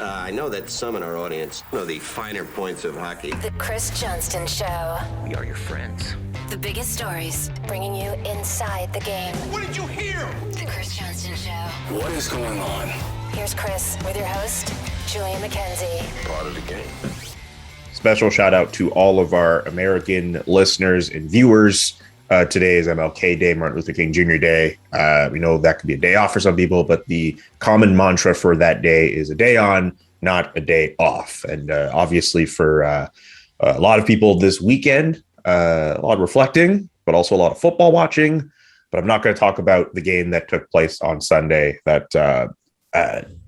I know that some in our audience know the finer points of hockey. The Chris Johnston Show. We are your friends. The biggest stories, bringing you inside the game. What did you hear? The Chris Johnston Show. What is going on? Here's Chris with your host, Julian McKenzie. Part of the game. Special shout out to all of our American listeners and viewers. Today is MLK Day, Martin Luther King Jr. Day. We know that could be a day off for some people, but the common mantra for that day is a day on, not a day off. And obviously for a lot of people this weekend, a lot of reflecting, but also a lot of football watching. But I'm not going to talk about the game that took place on Sunday that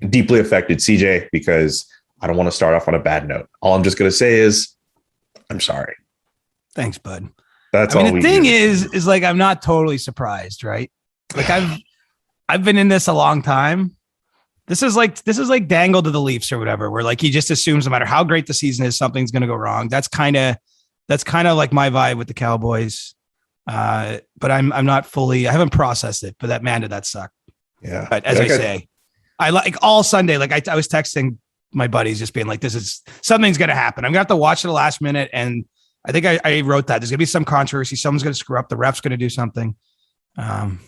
deeply affected CJ, because I don't want to start off on a bad note. All I'm just going to say is I'm sorry. Thanks, bud. That's I mean, all the thing is like, I'm not totally surprised, right? Like I've been in this a long time. This is like dangle to the Leafs or whatever, where like he just assumes no matter how great the season is, something's going to go wrong. That's kind of like my vibe with the Cowboys. But I'm not fully, I haven't processed it, but that man, did that suck. Yeah. But as I say, I like all Sunday, like I was texting my buddies just being like, something's going to happen. I'm going to have to watch it the last minute. And I think I wrote that there's going to be some controversy. Someone's going to screw up. The ref's going to do something. Yeah.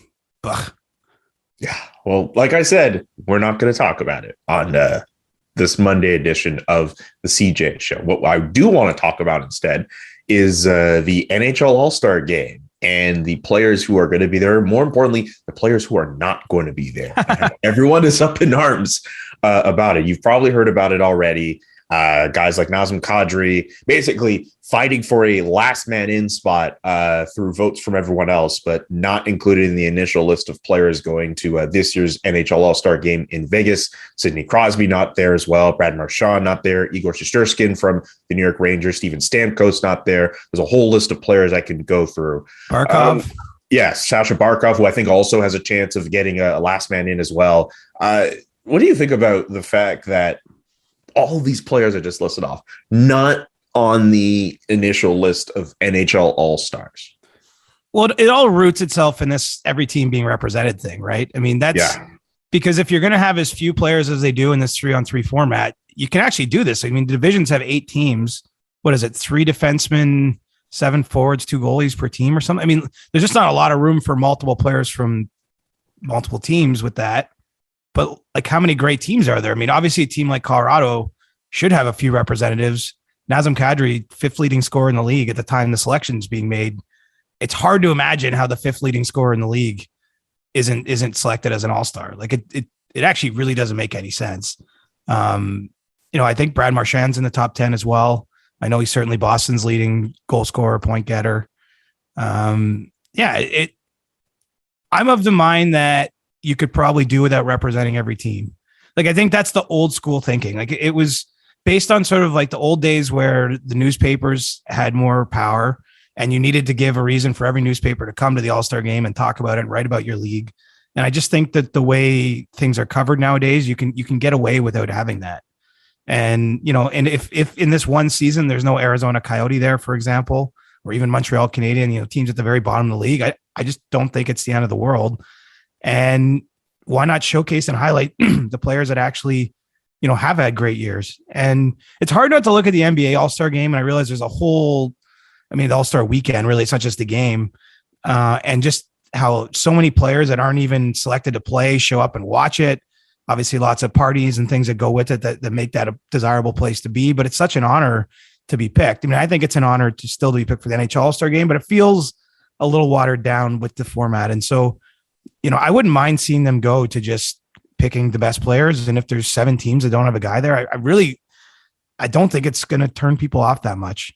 Well, like I said, we're not going to talk about it on this Monday edition of the CJ Show. What I do want to talk about instead is the NHL AllStar Game and the players who are going to be there. More importantly, the players who are not going to be there. Everyone is up in arms about it. You've probably heard about it already. Guys like Nazem Kadri basically fighting for a last man in spot through votes from everyone else, but not included in the initial list of players going to this year's NHL All-Star Game in Vegas. Sidney Crosby not there as well. Brad Marchand not there. Igor Shesterkin from the New York Rangers. Steven Stamkos not there. There's a whole list of players I can go through. Barkov. Yes, Sasha Barkov, who I think also has a chance of getting a last man in as well. What do you think about the fact that all these players are just listed off, not on the initial list of NHL All-Stars? Well, it all roots itself in this every team being represented thing, right? I mean, that's because if you're going to have as few players as they do in this 3-on-3 format, you can actually do this. I mean, the divisions have 8 teams. What is it? 3 defensemen, 7 forwards, 2 goalies per team or something. I mean, there's just not a lot of room for multiple players from multiple teams with that. But like, how many great teams are there? I mean, obviously a team like Colorado should have a few representatives. Nazem Kadri, 5th leading scorer in the league at the time the selection's being made. It's hard to imagine how the 5th leading scorer in the league isn't selected as an all-star. Like it actually really doesn't make any sense. I think Brad Marchand's in the top 10 as well. I know he's certainly Boston's leading goal scorer, point getter. I'm of the mind that you could probably do without representing every team. Like, I think that's the old school thinking. Like, it was based on sort of like the old days where the newspapers had more power and you needed to give a reason for every newspaper to come to the All-Star Game and talk about it and write about your league. And I just think that the way things are covered nowadays, you can get away without having that. And, and if in this one season, there's no Arizona Coyote there, for example, or even Montreal Canadiens, teams at the very bottom of the league, I just don't think it's the end of the world. And why not showcase and highlight the players that actually, have had great years? And it's hard not to look at the NBA All-Star Game. And I realize there's the All-Star weekend, really, it's not just the game. And just how so many players that aren't even selected to play show up and watch it. Obviously lots of parties and things that go with it that make that a desirable place to be, but it's such an honor to be picked. I mean, I think it's an honor to still be picked for the NHL All-Star Game, but it feels a little watered down with the format. And so, I wouldn't mind seeing them go to just picking the best players. And if there's 7 teams that don't have a guy there, I don't think it's going to turn people off that much,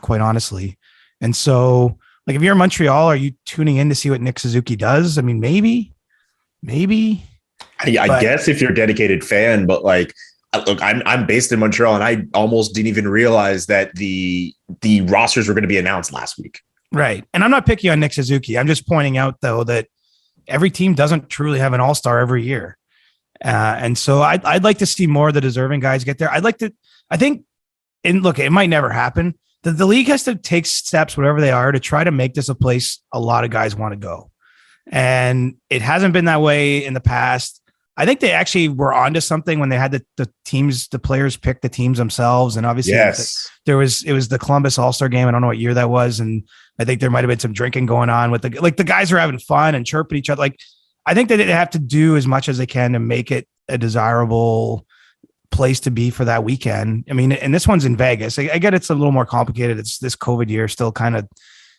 quite honestly. And so, like, if you're in Montreal, are you tuning in to see what Nick Suzuki does? I mean, maybe. I guess if you're a dedicated fan, but like, look, I'm based in Montreal, and I almost didn't even realize that the rosters were going to be announced last week. Right. And I'm not picking on Nick Suzuki. I'm just pointing out, though, that every team doesn't truly have an all-star every year. And so I'd like to see more of the deserving guys get there. It might never happen. The league has to take steps, whatever they are, to try to make this a place a lot of guys want to go. And it hasn't been that way in the past. I think they actually were onto something when they had the players pick the teams themselves. And obviously it was the Columbus AllStar Game. I don't know what year that was. And I think there might've been some drinking going on with the guys are having fun and chirping each other. Like, I think that they have to do as much as they can to make it a desirable place to be for that weekend. I mean, and this one's in Vegas. I get it's a little more complicated. It's this COVID year, still kind of,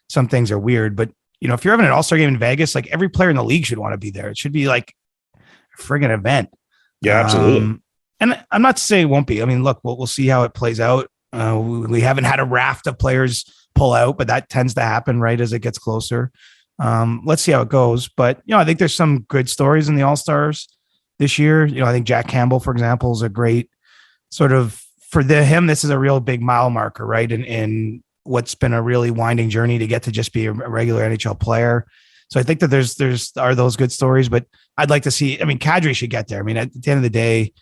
some things are weird, but if you're having an All-Star game in Vegas, like every player in the league should want to be there. It should be like a friggin' event. Yeah, absolutely. And I'm not saying it won't be. I mean, look, we'll see how it plays out. We haven't had a raft of players pull out, but that tends to happen right as it gets closer. Let's see how it goes. But, I think there's some good stories in the All-Stars this year. I think Jack Campbell, for example, is a great sort of, for him, this is a real big mile marker, right? And what's been a really winding journey to get to just be a regular NHL player. So I think that there's those good stories, but I'd like to see, I mean, Kadri should get there. I mean, at the end of the day,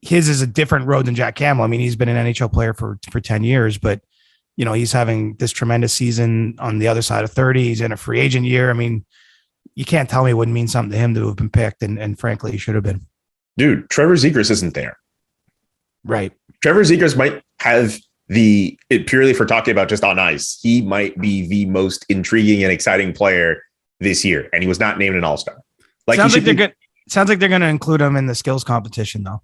his is a different road than Jack Campbell. I mean, he's been an NHL player for 10 years, but he's having this tremendous season on the other side of 30. He's in a free agent year. I mean, you can't tell me it wouldn't mean something to him to have been picked. And frankly, he should have been. Dude, Trevor Zegras isn't there. Right. Trevor Zegras might have purely for talking about just on ice, he might be the most intriguing and exciting player this year. And he was not named an All-Star. Sounds like they're going to include him in the skills competition though.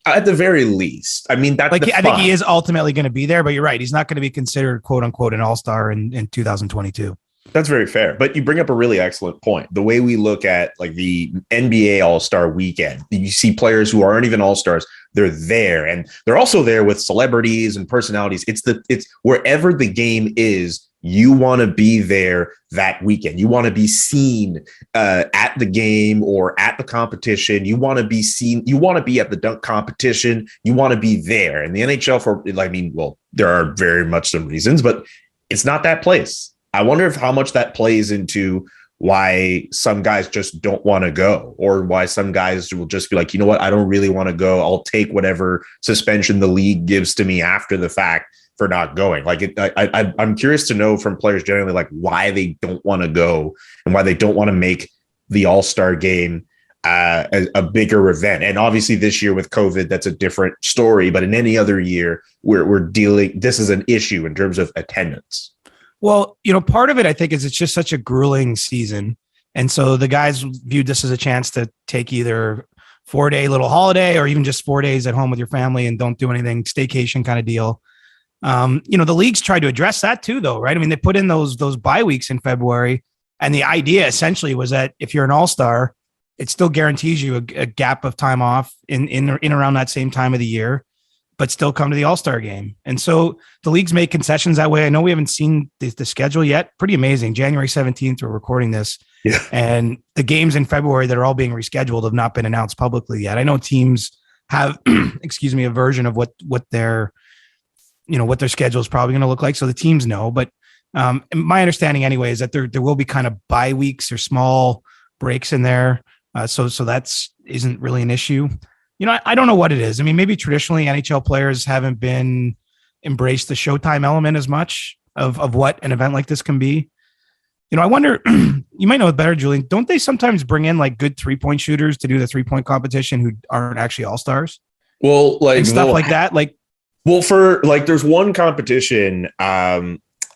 At the very least. I mean, that's I think he is ultimately going to be there, but you're right. He's not going to be considered quote unquote an All-Star in 2022. That's very fair. But you bring up a really excellent point. The way we look at like the NBA All-Star weekend, you see players who aren't even All-Stars, they're there. And they're also there with celebrities and personalities. It's wherever the game is, you want to be there that weekend. You want to be seen at the game or at the competition. You want to be seen. You want to be at the dunk competition. You want to be there. And the NHL there are very much some reasons, but it's not that place. I wonder how much that plays into why some guys just don't want to go, or why some guys will just be like, you know what, I don't really want to go. I'll take whatever suspension the league gives to me after the fact for not going. Like I'm curious to know from players generally, like why they don't want to go and why they don't want to make the All-Star game a bigger event. And obviously this year with COVID, that's a different story. But in any other year, this is an issue in terms of attendance. Well, part of it, I think, is it's just such a grueling season. And so the guys viewed this as a chance to take either 4-day little holiday or even just 4 days at home with your family and don't do anything, staycation kind of deal. The leagues tried to address that too, though, right? I mean, they put in those bye weeks in February. And the idea essentially was that if you're an All-Star, it still guarantees you a gap of time off in around that same time of the year, but still come to the All-Star game. And so the leagues make concessions that way. I know we haven't seen the schedule yet. Pretty amazing. January 17th, we're recording this. Yeah. And the games in February that are all being rescheduled have not been announced publicly yet. I know teams have, a version of what their schedule is probably going to look like. So the teams know, but my understanding anyway is that there will be kind of bye weeks or small breaks in there. So that's isn't really an issue. I don't know what it is. I mean, maybe traditionally NHL players haven't been embraced the showtime element as much of what an event like this can be. I wonder, you might know it better, Julian. Don't they sometimes bring in like good 3-point shooters to do the 3-point competition who aren't actually All-Stars? Well, like stuff like that. For there's one competition,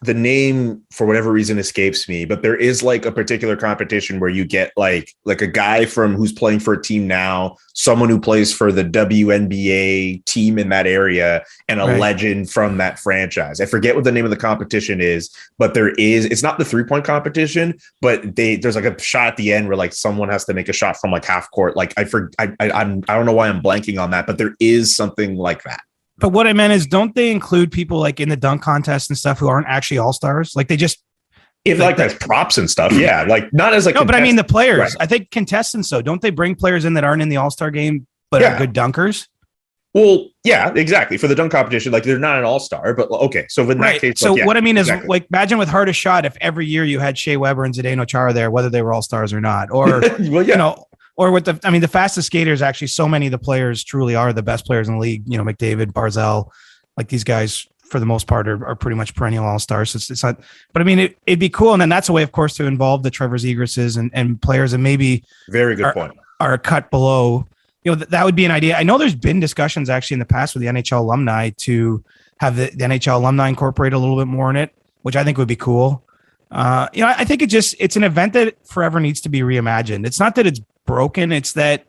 the name for whatever reason escapes me, but there is like a particular competition where you get like a guy who's playing for a team now, someone who plays for the WNBA team in that area, and a legend from that franchise. I forget what the name of the competition is, but it's not the 3-point competition, but there's like a shot at the end where like someone has to make a shot from like half court. Like I don't know why I'm blanking on that, but there is something like that. But what I meant is, don't they include people like in the dunk contest and stuff who aren't actually All-Stars? Like they just, if like that's props and stuff. Yeah. Like not as like, no, but I mean the players, right. I think contestants. So don't they bring players in that aren't in the All-Star game, but are good dunkers? Well, yeah, exactly. For the dunk competition, like they're not an All-Star, but okay. So in that case, so what I mean is like, imagine with Hardest Shot, if every year you had Shea Weber and Zdeno Chara there, whether they were All-Stars or not, or, or with the fastest skaters, actually so many of the players truly are the best players in the league. McDavid, Barzal, like these guys for the most part are pretty much perennial All-Stars. So it's not, but I mean, it'd be cool. And then that's a way, of course, to involve the Trevor Zegrases and players that maybe very good point are cut below. that would be an idea. I know there's been discussions actually in the past with the NHL alumni to have the NHL alumni incorporate a little bit more in it, which I think would be cool. I think it's an event that forever needs to be reimagined. It's not that it's broken. It's that,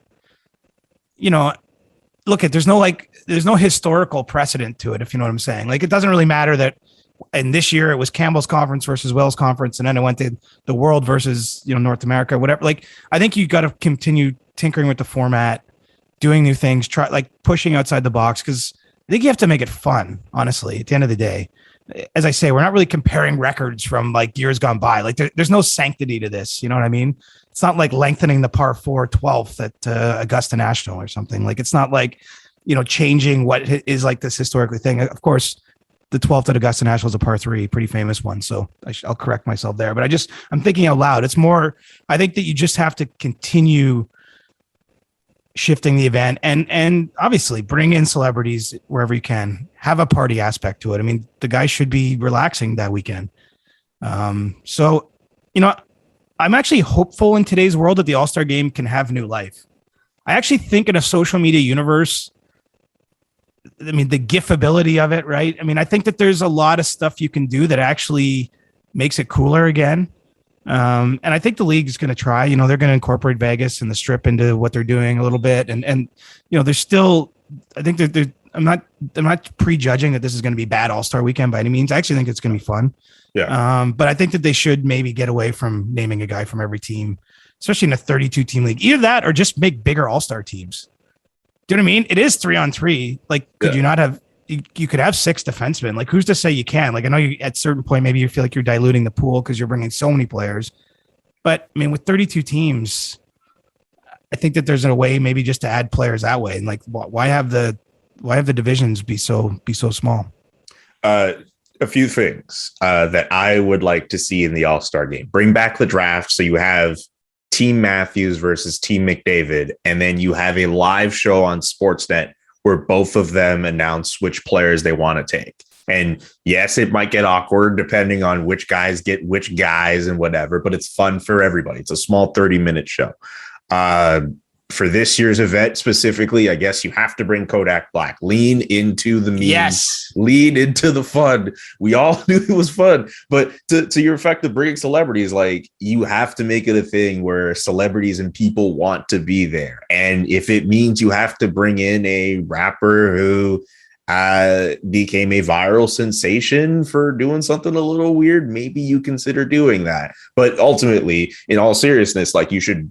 there's no historical precedent to it, if you know what I'm saying. Like, it doesn't really matter that, and this year it was Campbell's conference versus Wells conference, and then it went to the world versus, North America, whatever. Like, I think you got to continue tinkering with the format, doing new things, pushing outside the box, because I think you have to make it fun, honestly, at the end of the day. As I say, we're not really comparing records from like years gone by. Like, there's no sanctity to this. You know what I mean? It's not like lengthening the par 4 12th at Augusta National or something. Like, it's not like, changing what is like this historically thing. Of course, the 12th at Augusta National is a par 3, pretty famous one. So I'll correct myself there. But I'm thinking out loud. It's more, I think that you just have to continue shifting the event and obviously bring in celebrities wherever you can, have a party aspect to it. I mean, the guys should be relaxing that weekend. So, I'm actually hopeful in today's world that the All-Star Game can have new life. I actually think in a social media universe, I mean, the gifability of it, right? I mean, I think that there's a lot of stuff you can do that actually makes it cooler again. And I think the league is going to try, they're going to incorporate Vegas and the Strip into what they're doing a little bit. And there's still, I think that I'm not prejudging that this is going to be bad All-Star weekend by any means. I actually think it's going to be fun. Yeah. But I think that they should maybe get away from naming a guy from every team, especially in a 32 team league. Either that or just make bigger All-Star teams. Do you know what I mean? It is 3-on-3. Like, could you not have, you could have 6 defensemen. Like, who's to say you can? Like, I know you at a certain point, maybe you feel like you're diluting the pool because you're bringing so many players. But I mean, with 32 teams, I think that there's a way maybe just to add players that way. And like, why have the divisions be so small? A few things that I would like to see in the All-Star Game. Bring back the draft so you have Team Matthews versus Team McDavid, and then you have a live show on Sportsnet where both of them announce which players they want to take. And yes, it might get awkward depending on which guys get which guys and whatever, but it's fun for everybody. It's a small 30-minute show. For this year's event specifically, I guess you have to bring Kodak Black. Lean into the memes. Yes. Lean into the fun. We all knew it was fun. But to your effect of bringing celebrities, like, you have to make it a thing where celebrities and people want to be there. And if it means you have to bring in a rapper who became a viral sensation for doing something a little weird, maybe you consider doing that. But ultimately, in all seriousness, like, you should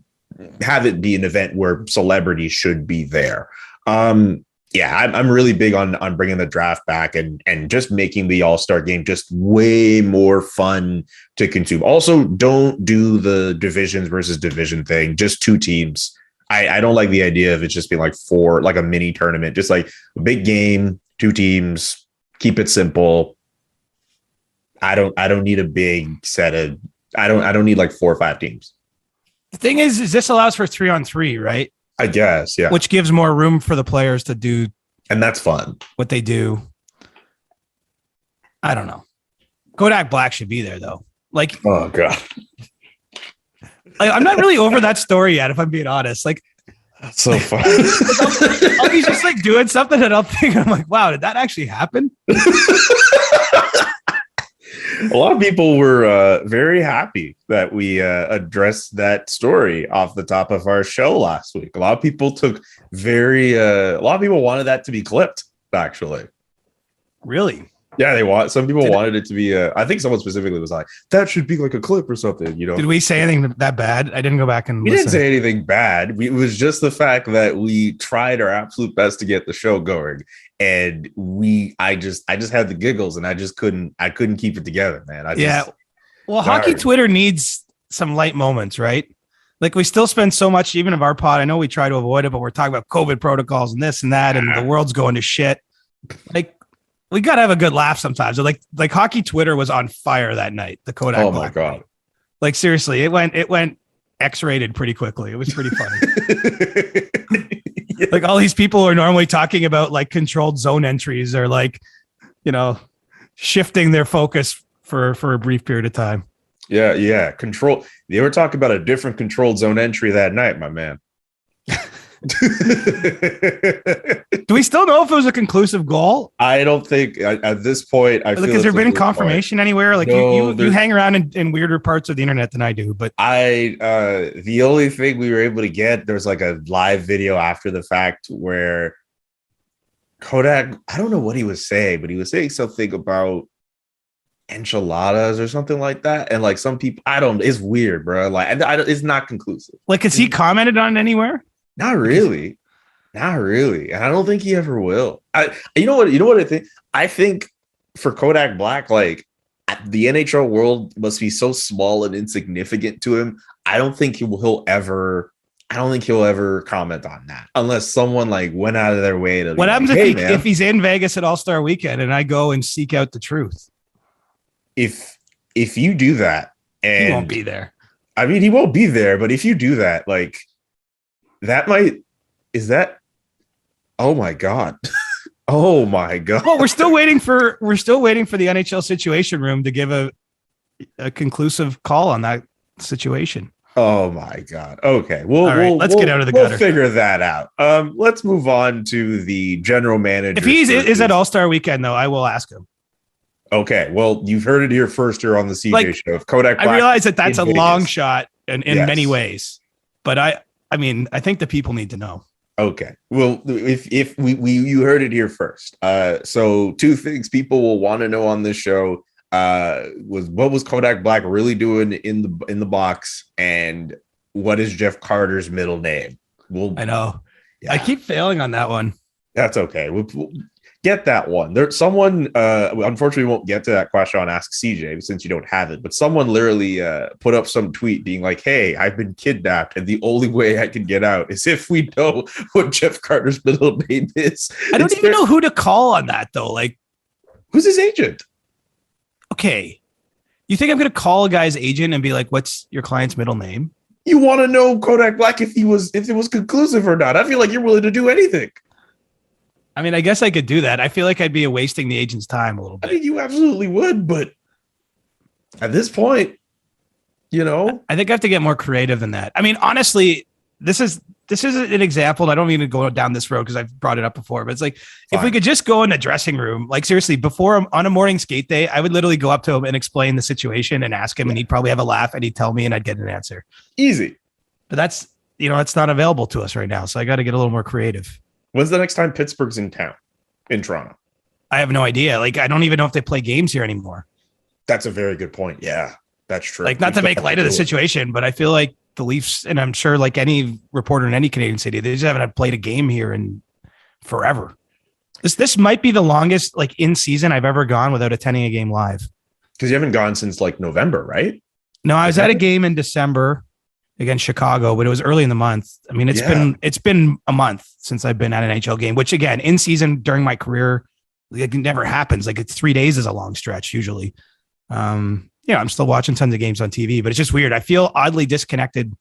have it be an event where celebrities should be there. I'm really big on bringing the draft back and just making the All-Star Game just way more fun to consume. Also, don't do the divisions versus division thing. Just 2 teams. I don't like the idea of it just being like 4, like a mini tournament, just like a big game, 2 teams, keep it simple. I don't need a big set of, I don't need like 4 or 5 teams. The thing is this allows for 3-on-3, right? I guess, yeah. Which gives more room for the players to do. And that's fun. What they do. I don't know. Kodak Black should be there, though. Like, oh, God. I'm not really over that story yet, if I'm being honest. Like, that's so fun. I'll be just like doing something and I'm like, wow, did that actually happen? A lot of people were very happy that we addressed that story off the top of our show last week. A lot of people wanted that to be clipped, actually. Really? Yeah, some people wanted it to be I think someone specifically was like, that should be like a clip or something, Did we say anything that bad? I didn't go back and listen. Didn't say anything bad. It was just the fact that we tried our absolute best to get the show going. And I just had the giggles and I couldn't keep it together, man. Hockey Twitter needs some light moments, right? Like, we still spend so much, even of our pod. I know we try to avoid it, but we're talking about COVID protocols and this and that, and the world's going to shit. Like, we got to have a good laugh sometimes. Like Hockey Twitter was on fire that night. The Kodak. Oh my God. Night. Like, seriously, it went X-rated pretty quickly. It was pretty funny. Yeah. Like, all these people are normally talking about like controlled zone entries or like, shifting their focus for a brief period of time. Yeah. Control. They were talking about a different controlled zone entry that night, my man. Do we still know if it was a conclusive goal? I don't think at this point. I feel Has there it's a been moot confirmation anywhere? Like No, you hang around in weirder parts of the internet than I do, but the only thing we were able to get, there's like a live video after the fact where Kodak, I don't know what he was saying, but he was saying something about enchiladas or something like that. And like some people, it's weird, bro. Like it's not conclusive. like, has he commented on it anywhere? Not really. Not really. And I don't think he ever will. You know what I think? I think for Kodak Black, like the NHL world must be so small and insignificant to him. I don't think he'll ever comment on that unless someone like went out of their way to. What happens if he's in Vegas at All-Star Weekend and I go and seek out the truth? If you do that, and he won't be there. I mean, he won't be there, but if you do that, like oh my God. Oh my God. Well, we're still waiting for the NHL Situation Room to give a conclusive call on that situation. Oh my God. Okay. Let's get out of the gutter. We'll figure that out. Let's move on to the general manager. If he is at All-Star Weekend, though, I will ask him. Okay. Well, you've heard it here first here on the CJ show. If Kodak Black, I realize that's a long shot in many ways, but I mean, I think the people need to know. Okay. Well, if you heard it here first. So two things people will want to know on this show was what was Kodak Black really doing in the box, and what is Jeff Carter's middle name? I know. Yeah. I keep failing on that one. That's okay. We'll get that one. Someone unfortunately won't get to that question on Ask CJ since you don't have it, but someone literally put up some tweet being like, hey, I've been kidnapped and the only way I can get out is if we know what Jeff Carter's middle name is. I don't even know who to call on that though. Like, who's his agent? Okay. You think I'm going to call a guy's agent and be like, what's your client's middle name? You want to know Kodak Black if it was conclusive or not. I feel like you're willing to do anything. I mean, I guess I could do that. I feel like I'd be wasting the agent's time a little bit. I mean, you absolutely would, but at this point, I think I have to get more creative than that. I mean, honestly, this is an example, and I don't mean to go down this road because I've brought it up before, but it's like, if we could just go in the dressing room, like seriously, before on a morning skate day, I would literally go up to him and explain the situation and ask him, and he'd probably have a laugh and he'd tell me and I'd get an answer. Easy. But that's not available to us right now. So I got to get a little more creative. When's the next time Pittsburgh's in town? In Toronto? I have no idea. Like, I don't even know if they play games here anymore. That's a very good point. Yeah, that's true. Like, not to make light of the situation, but I feel like the Leafs, and I'm sure like any reporter in any Canadian city, they just haven't played a game here in forever. This might be the longest like in season I've ever gone without attending a game live. Because you haven't gone since like November, right? No, I was at a game in December against Chicago, but it was early in the month. I mean, it's been a month since I've been at an NHL game, which again, in season during my career, like, it never happens. Like, it's 3 days is a long stretch usually. I'm still watching tons of games on TV, but it's just weird. I feel oddly disconnected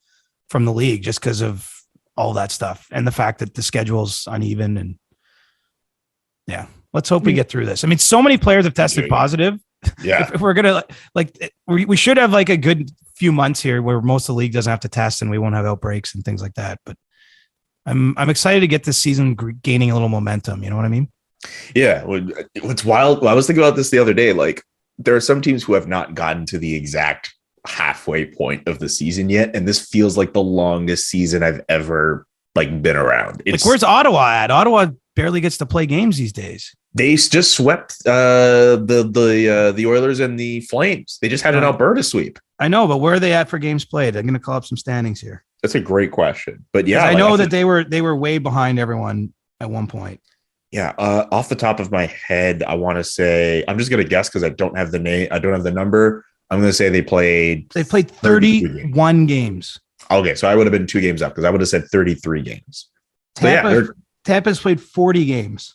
from the league just because of all that stuff and the fact that the schedule's uneven. And yeah, let's hope we get through this. I mean, so many players have tested positive. Yeah. If we're going to we should have like a good few months here where most of the league doesn't have to test and we won't have outbreaks and things like that. But I'm excited to get this season gaining a little momentum. You know what I mean? Yeah. What's wild. I was thinking about this the other day. Like, there are some teams who have not gotten to the exact halfway point of the season yet. And this feels like the longest season I've ever been around. Like, where's Ottawa at? Ottawa barely gets to play games these days. They just swept the Oilers and the Flames. They just had an Alberta sweep. I know, but where are they at for games played? I'm going to call up some standings here. That's a great question. But yeah, I know that they were way behind everyone at one point. Yeah, off the top of my head, I want to say, I'm just going to guess because I don't have the name. I don't have the number. I'm going to say they played 31 games. Okay, so I would have been 2 games up because I would have said 33 games. Tampa's played 40 games.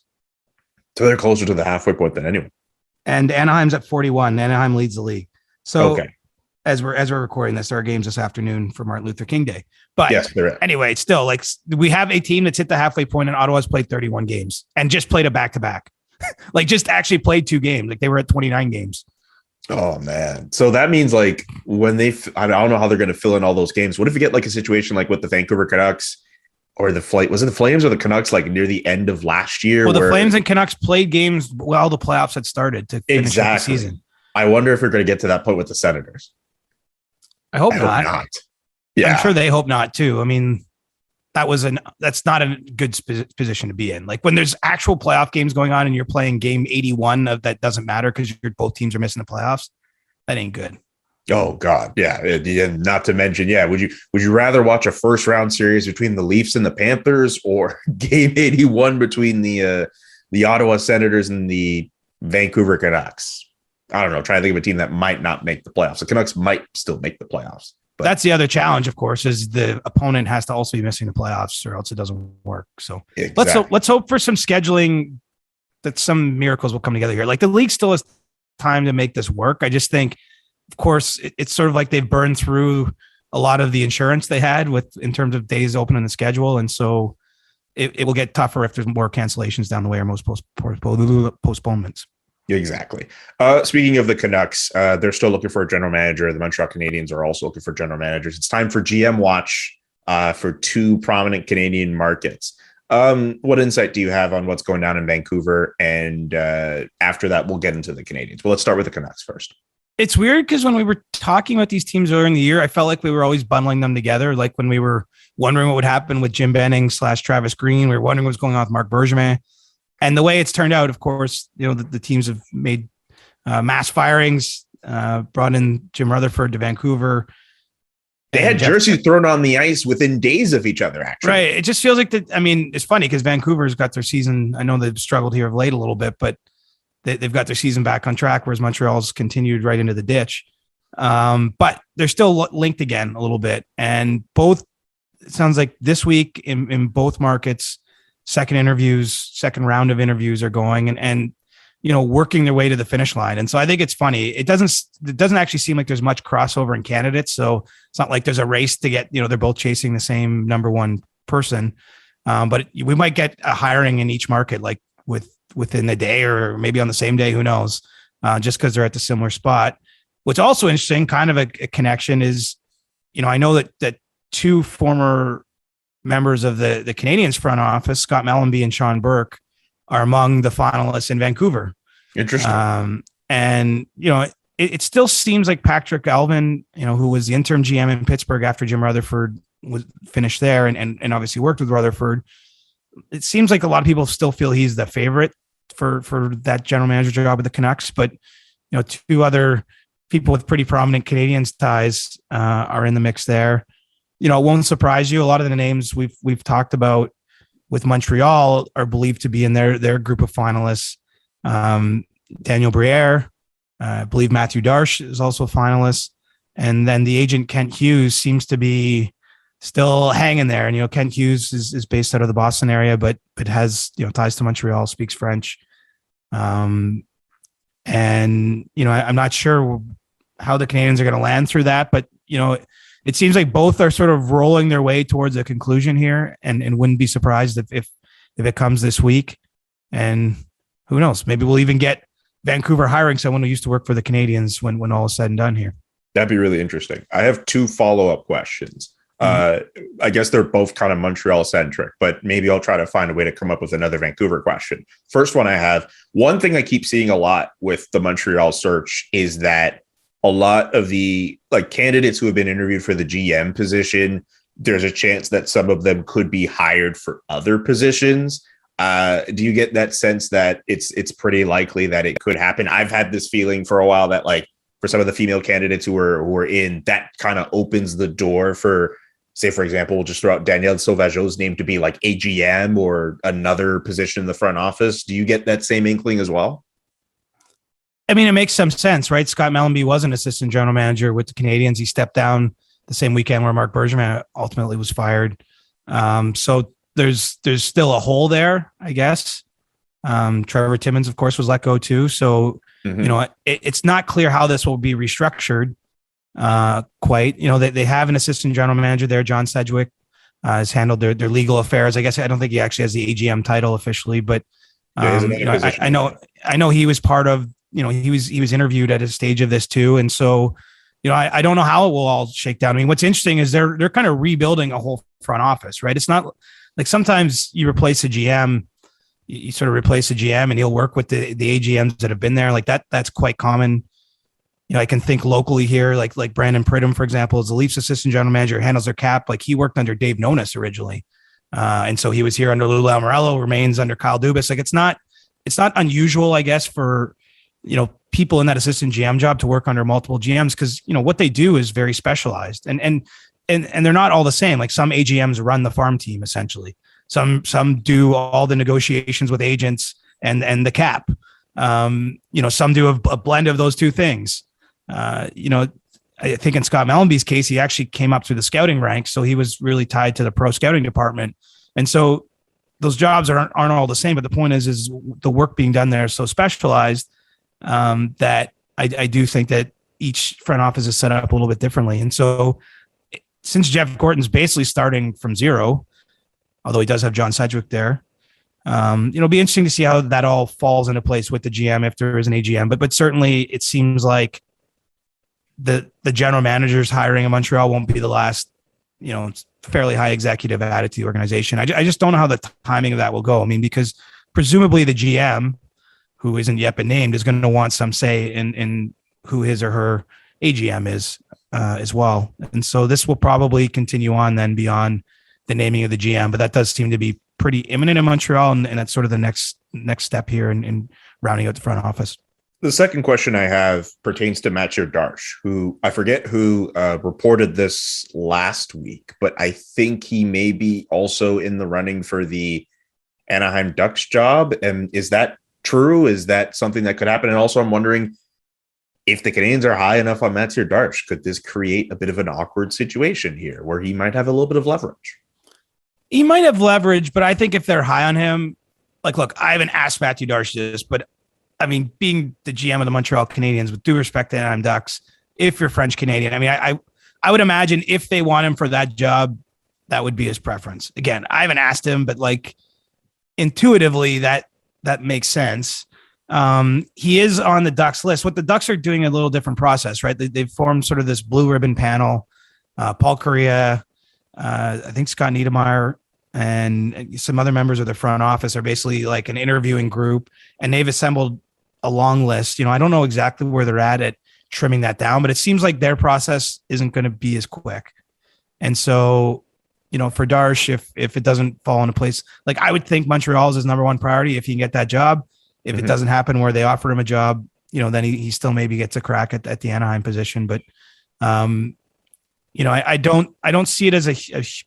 So they're closer to the halfway point than anyone. And Anaheim's at 41. Anaheim leads the league. So okay. As we're recording this, there are games this afternoon for Martin Luther King Day. But yes, anyway, it's still like we have a team that's hit the halfway point, and Ottawa's played 31 games and just played a back-to-back. Like, just actually played 2 games. Like, they were at 29 games. Oh man. So that means like when I don't know how they're going to fill in all those games. What if you get like a situation like with the Vancouver Canucks or was it the Flames or the Canucks like near the end of last year? Well, the Flames and Canucks played games while the playoffs had started to finish up the season. I wonder if we're going to get to that point with the Senators. I hope not. Yeah. I'm sure they hope not too. I mean, that's not a good position to be in. Like when there's actual playoff games going on and you're playing game 81 of that doesn't matter because both teams are missing the playoffs. That ain't good. Oh God. Yeah. And not to mention, would you rather watch a first round series between the Leafs and the Panthers or game 81 between the Ottawa Senators and the Vancouver Canucks? I don't know. Trying to think of a team that might not make the playoffs. The Canucks might still make the playoffs. But that's the other challenge, of course, is the opponent has to also be missing the playoffs or else it doesn't work. So let's hope for some scheduling that some miracles will come together here. Like the league still has time to make this work. I just think, of course, it's sort of like they've burned through a lot of the insurance they had in terms of days open in the schedule. And so it will get tougher if there's more cancellations down the way or most postponements. Exactly. Speaking of the Canucks, they're still looking for a general manager. The Montreal Canadiens are also looking for general managers. It's time for GM watch for two prominent Canadian markets. What insight do you have on what's going down in Vancouver? And after that, we'll get into the Canadiens. But let's start with the Canucks first. It's weird because when we were talking about these teams earlier in the year, I felt like we were always bundling them together. Like when we were wondering what would happen with Jim Benning / Travis Green, we were wondering what's going on with Marc Bergevin. And the way it's turned out, of course, the teams have made mass firings, brought in Jim Rutherford to Vancouver. They had jerseys thrown on the ice within days of each other, actually. Right. It just feels like that. I mean, it's funny because Vancouver's got their season. I know they've struggled here of late a little bit, but they've got their season back on track, whereas Montreal's continued right into the ditch. But they're still linked again a little bit. And both, it sounds like this week in both markets, second round of interviews are going and working their way to the finish line. And so I think it's funny. It doesn't actually seem like there's much crossover in candidates. So it's not like there's a race to get, they're both chasing the same number one person. But we might get a hiring in each market, like within a day or maybe on the same day, who knows, just because they're at the similar spot. What's also interesting, kind of a connection is, I know that two former members of the Canadiens front office, Scott Mellenby and Sean Burke, are among the finalists in Vancouver. Interesting. And, it still seems like Patrick Alvin, who was the interim GM in Pittsburgh after Jim Rutherford was finished there and obviously worked with Rutherford. It seems like a lot of people still feel he's the favorite for that general manager job with the Canucks. But, two other people with pretty prominent Canadiens ties are in the mix there. It won't surprise you. A lot of the names we've talked about with Montreal are believed to be in their group of finalists. Daniel Briere, I believe Matthew Darche is also a finalist. And then the agent Kent Hughes seems to be still hanging there. And, Kent Hughes is based out of the Boston area, but has, ties to Montreal, speaks French. And, I'm not sure how the Canadiens are going to land through that, but, it seems like both are sort of rolling their way towards a conclusion here and wouldn't be surprised if it comes this week. And who knows, maybe we'll even get Vancouver hiring someone who used to work for the Canadiens when all is said and done here. That'd be really interesting. I have two follow-up questions. I guess they're both kind of Montreal centric, but maybe I'll try to find a way to come up with another Vancouver question. First one I have, one thing I keep seeing a lot with the Montreal search is that a lot of the candidates who have been interviewed for the GM position, there's a chance that some of them could be hired for other positions. Do you get that sense that it's pretty likely that it could happen? I've had this feeling for a while that for some of the female candidates who were in, that kind of opens the door for, say, for example, we'll just throw out Danielle Sauvageau's name to be like a GM or another position in the front office. Do you get that same inkling as well? I mean, it makes some sense, right? Scott Mellenby was an assistant general manager with the Canadiens. He stepped down the same weekend where Marc Bergevin ultimately was fired. So there's still a hole there, I guess. Trevor Timmins, of course, was let go too. So, it's not clear how this will be restructured quite. They have an assistant general manager there. John Sedgwick has handled their legal affairs. I guess I don't think he actually has the AGM title officially, but I know he was part of, he was interviewed at a stage of this too. And so, I don't know how it will all shake down. I mean, what's interesting is they're kind of rebuilding a whole front office, right? It's not Like sometimes you replace a GM, you sort of replace a GM and he'll work with the AGMs that have been there. Like that's quite common. I can think locally here, like Brandon Pridham, for example, is the Leafs assistant general manager, handles their cap. Like he worked under Dave Nonis originally. And so he was here under Lou Lamoriello, remains under Kyle Dubas. Like it's not unusual, I guess, for, people in that assistant GM job to work under multiple GMs because, what they do is very specialized and they're not all the same. Like some AGMs run the farm team, essentially. Some do all the negotiations with agents and the cap. Some do a blend of those two things. I think in Scott Mellenby's case, he actually came up through the scouting ranks. So he was really tied to the pro scouting department. And so those jobs aren't all the same. But the point is the work being done there is so specialized that I do think that each front office is set up a little bit differently. And so since Jeff Gorton's basically starting from zero, although he does have John Sedgwick there, it'll be interesting to see how that all falls into place with the GM if there is an AGM. But certainly it seems like the general manager's hiring in Montreal won't be the last, fairly high executive added to the organization. I just don't know how the timing of that will go. I mean, because presumably the GM, who isn't yet been named, is going to want some say in who his or her AGM is as well. And so this will probably continue on then beyond the naming of the GM, but that does seem to be pretty imminent in Montreal. And that's sort of the next step here in rounding out the front office. The second question I have pertains to Mathieu Darche, who I forget who reported this last week, but I think he may be also in the running for the Anaheim Ducks job. And is that true? Is that something that could happen? And also I'm wondering if the Canadiens are high enough on Mathieu Darche, could this create a bit of an awkward situation here where he might have a little bit of leverage? He might have leverage, but I think if they're high on him, like, look, I haven't asked Mathieu Darche this, but I mean, being the GM of the Montreal Canadiens, with due respect to Anaheim Ducks, if you're French Canadian, I mean, I would imagine if they want him for that job, that would be his preference. Again, I haven't asked him, but like intuitively that makes sense. He is on the Ducks list. What the Ducks are doing a little different process, right? They've formed sort of this blue ribbon panel. Paul Correa, I think Scott Niedermayer, and some other members of the front office are basically like an interviewing group, and they've assembled a long list. I don't know exactly where they're at trimming that down, but it seems like their process isn't going to be as quick. And so, for Darche, if it doesn't fall into place, like I would think Montreal is his number one priority if he can get that job. If it doesn't happen where they offer him a job, then he still maybe gets a crack at the Anaheim position. But, I don't see it as a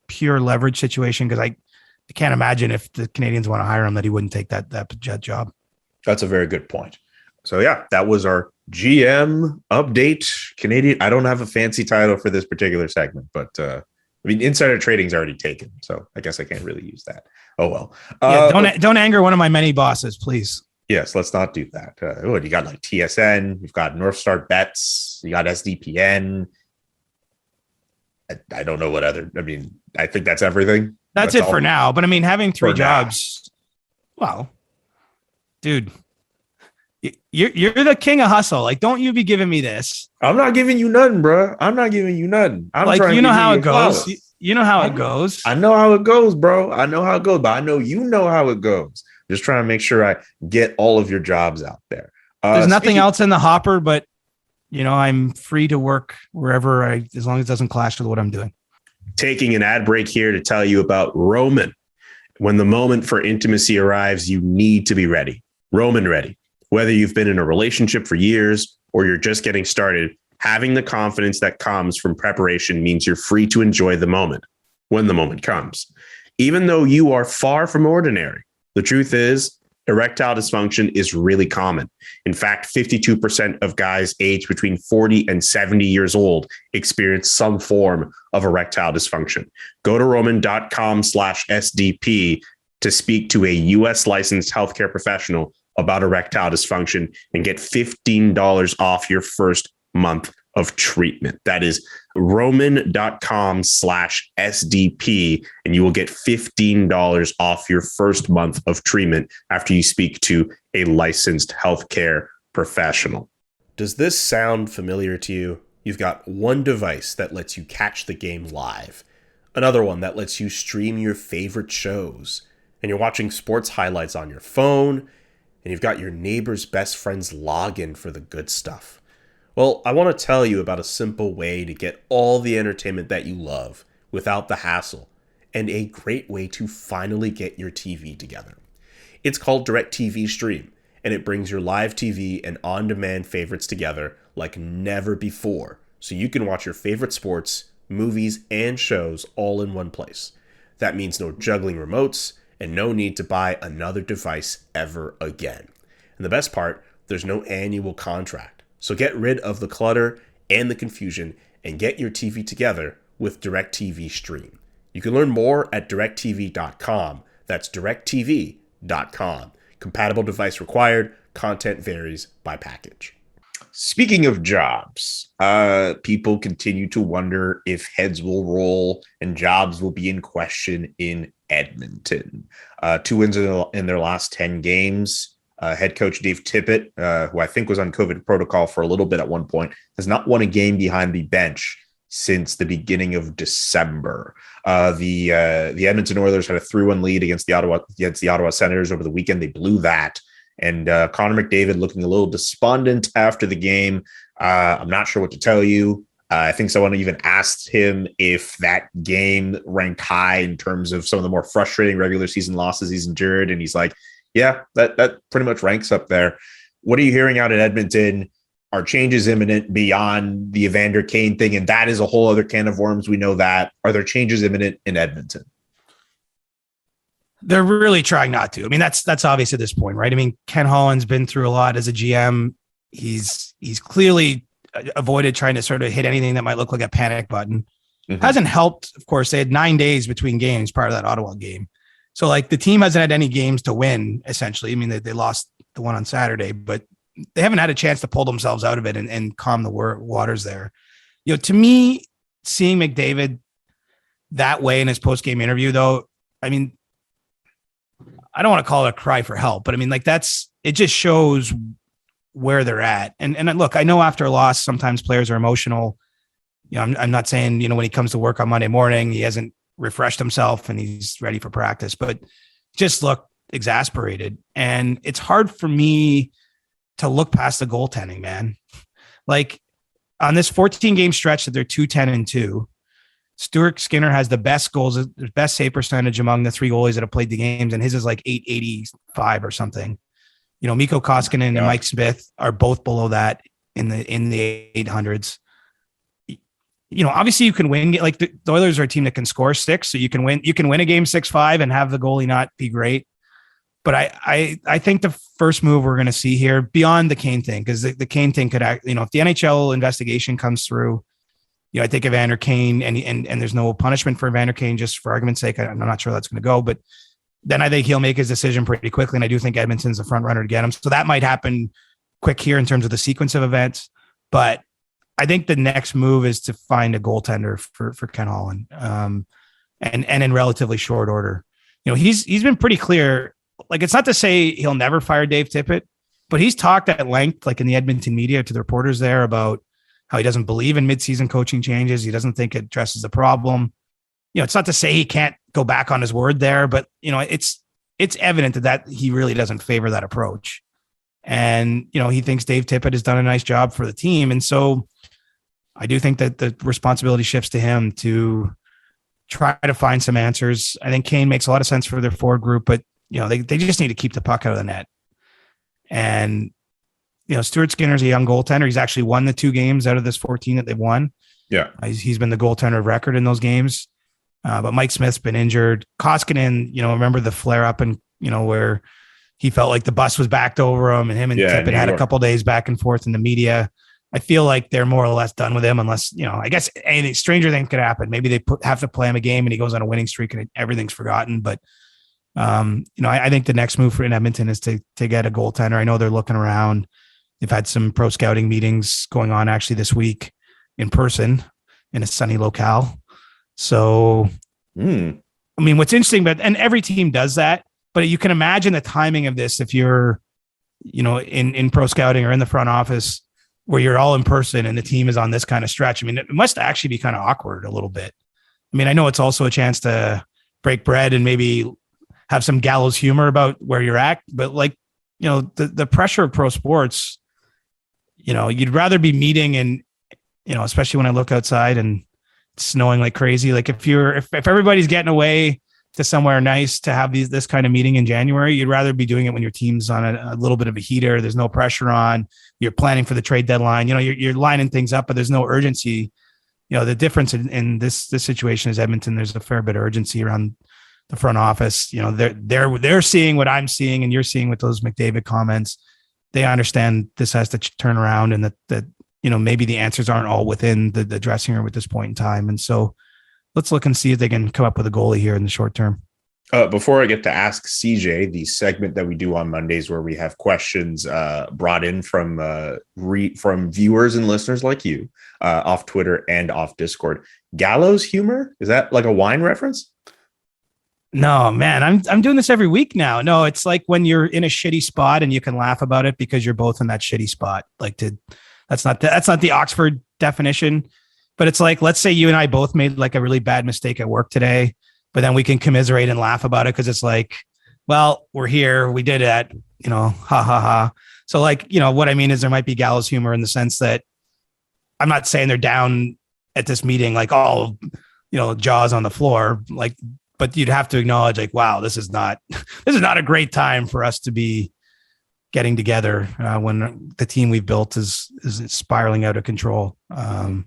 pure leverage situation because I can't imagine if the Canadiens want to hire him that he wouldn't take that job. That's a very good point. So yeah, that was our GM update. Canadian. I don't have a fancy title for this particular segment, but insider trading's already taken, so I guess I can't really use that. Oh well. Don't anger one of my many bosses, please. Yes, let's not do that. You got like TSN, you've got North Star Bets, you got SDPN. I don't know what other. I think that's everything. That's it for now. But having three jobs. Well, dude, you're the king of hustle. Like, don't you be giving me this? I'm not giving you nothing, bro. I'm not giving you nothing. I'm like, you know how it goes. You know how it goes. I know how it goes, bro. I know how it goes, but I know you know how it goes. Just trying to make sure I get all of your jobs out there. There's nothing else in the hopper, but I'm free to work wherever as long as it doesn't clash with what I'm doing. Taking an ad break here to tell you about Roman. When the moment for intimacy arrives, you need to be ready. Roman ready. Whether you've been in a relationship for years or you're just getting started, having the confidence that comes from preparation means you're free to enjoy the moment when the moment comes. Even though you are far from ordinary, the truth is erectile dysfunction is really common. In fact, 52% of guys aged between 40 and 70 years old experience some form of erectile dysfunction. Go to roman.com/SDP to speak to a U.S. licensed healthcare professional about erectile dysfunction and get $15 off your first month of treatment. That is roman.com/SDP, and you will get $15 off your first month of treatment after you speak to a licensed healthcare professional. Does this sound familiar to you? You've got one device that lets you catch the game live. Another one that lets you stream your favorite shows. And you're watching sports highlights on your phone, and you've got your neighbor's best friend's login for the good stuff. Well, I want to tell you about a simple way to get all the entertainment that you love without the hassle, and a great way to finally get your TV together. It's called DirecTV Stream, and it brings your live TV and on-demand favorites together like never before, so you can watch your favorite sports, movies, and shows all in one place. That means no juggling remotes, and no need to buy another device ever again. And the best part, there's no annual contract. So get rid of the clutter and the confusion and get your TV together with DirecTV Stream. You can learn more at directtv.com. That's directtv.com. Compatible device required. Content varies by package. Speaking of jobs, people continue to wonder if heads will roll and jobs will be in question in Edmonton. 2 wins in their last 10 games. Head coach Dave Tippett, who I think was on COVID protocol for a little bit at one point, has not won a game behind the bench since the beginning of December. The Edmonton Oilers had a 3-1 lead against the Ottawa Senators over the weekend. They blew that. And Connor McDavid looking a little despondent after the game. I'm not sure what to tell you. I think someone even asked him if that game ranked high in terms of some of the more frustrating regular season losses he's endured. And he's like, yeah, that pretty much ranks up there. What are you hearing out in Edmonton? Are changes imminent beyond the Evander Kane thing? And that is a whole other can of worms. We know that. Are there changes imminent in Edmonton? They're really trying not to. I mean, that's obvious at this point, right? I mean, Ken Holland's been through a lot as a GM. He's clearly avoided trying to sort of hit anything that might look like a panic button. Mm-hmm. Hasn't helped, of course. They had 9 days between games prior to that Ottawa game. So like the team hasn't had any games to win, essentially. I mean, they lost the one on Saturday, but they haven't had a chance to pull themselves out of it and calm the waters there. You know, to me, seeing McDavid that way in his post-game interview, though, I mean, I don't want to call it a cry for help, but I mean, like it just shows where they're at. And look, I know after a loss, sometimes players are emotional. You know, I'm not saying, you know, when he comes to work on Monday morning, he hasn't refreshed himself and he's ready for practice, but just look exasperated. And it's hard for me to look past the goaltending, man. Like on this 14 game stretch that they're 2-10-2, Stuart Skinner has the best goals, the best save percentage among the 3 goalies that have played the games, and his is like 885 or something. You know, Mikko Koskinen and Mike Smith are both below that in the 800s. You know, obviously you can win. Like the Oilers are a team that can score 6, so you can win. You can win a game 6-5 and have the goalie not be great. But I think the first move we're going to see here beyond the Kane thing, because the Kane thing could act. You know, if the NHL investigation comes through. You know, I think Evander Kane and there's no punishment for Evander Kane, just for argument's sake. I'm not sure that's going to go, but then I think he'll make his decision pretty quickly. And I do think Edmonton's the front runner to get him. So that might happen quick here in terms of the sequence of events. But I think the next move is to find a goaltender for Ken Holland and in relatively short order. You know, he's been pretty clear. Like, it's not to say he'll never fire Dave Tippett, but he's talked at length, like in the Edmonton media to the reporters there, about how he doesn't believe in midseason coaching changes. He doesn't think it addresses the problem. You know, it's not to say he can't go back on his word there, but you know, it's evident that he really doesn't favor that approach. And, you know, he thinks Dave Tippett has done a nice job for the team. And so I do think that the responsibility shifts to him to try to find some answers. I think Kane makes a lot of sense for their forward group, but you know, they just need to keep the puck out of the net. And, you know, Stuart Skinner's a young goaltender. He's actually won the 2 games out of this 14 that they've won. Yeah. He's been the goaltender of record in those games. But Mike Smith's been injured. Koskinen, you know, remember the flare up and, you know, where he felt like the bus was backed over him and Tippett had a couple of days back and forth in the media. I feel like they're more or less done with him unless, you know, I guess anything stranger things could happen. Maybe they have to play him a game and he goes on a winning streak and everything's forgotten. But, you know, I think the next move for Edmonton is to get a goaltender. I know they're looking around. They've had some pro scouting meetings going on actually this week in person in a sunny locale. So, I mean, what's interesting, and every team does that, but you can imagine the timing of this if you're, you know, in pro scouting or in the front office where you're all in person and the team is on this kind of stretch. I mean, it must actually be kind of awkward a little bit. I mean, I know it's also a chance to break bread and maybe have some gallows humor about where you're at, but like, the pressure of pro sports, you'd rather be meeting and, especially when I look outside and it's snowing like crazy. Like if everybody's getting away to somewhere nice to have this kind of meeting in January, you'd rather be doing it when your team's on a little bit of a heater. There's no pressure on, you're planning for the trade deadline, you're lining things up, but there's no urgency. The difference in this situation is Edmonton, there's a fair bit of urgency around the front office. They're seeing what I'm seeing and you're seeing with those McDavid comments. They understand this has to turn around and that maybe the answers aren't all within the dressing room at this point in time. And so let's look and see if they can come up with a goalie here in the short term. Before I get to Ask CJ, the segment that we do on Mondays where we have questions brought in from viewers and listeners like you off Twitter and off Discord. Gallows humor? Is that like a wine reference? No, man, I'm doing this every week now. No, it's like when you're in a shitty spot and you can laugh about it because you're both in that shitty spot. That's not the Oxford definition, but it's like, let's say you and I both made like a really bad mistake at work today, but then we can commiserate and laugh about it because it's like, well, we're here, we did it, ha ha ha. So like, what I mean is there might be gallows humor in the sense that I'm not saying they're down at this meeting like all, jaws on the floor, like, but you'd have to acknowledge like, wow, this is not a great time for us to be getting together when the team we've built is spiraling out of control. But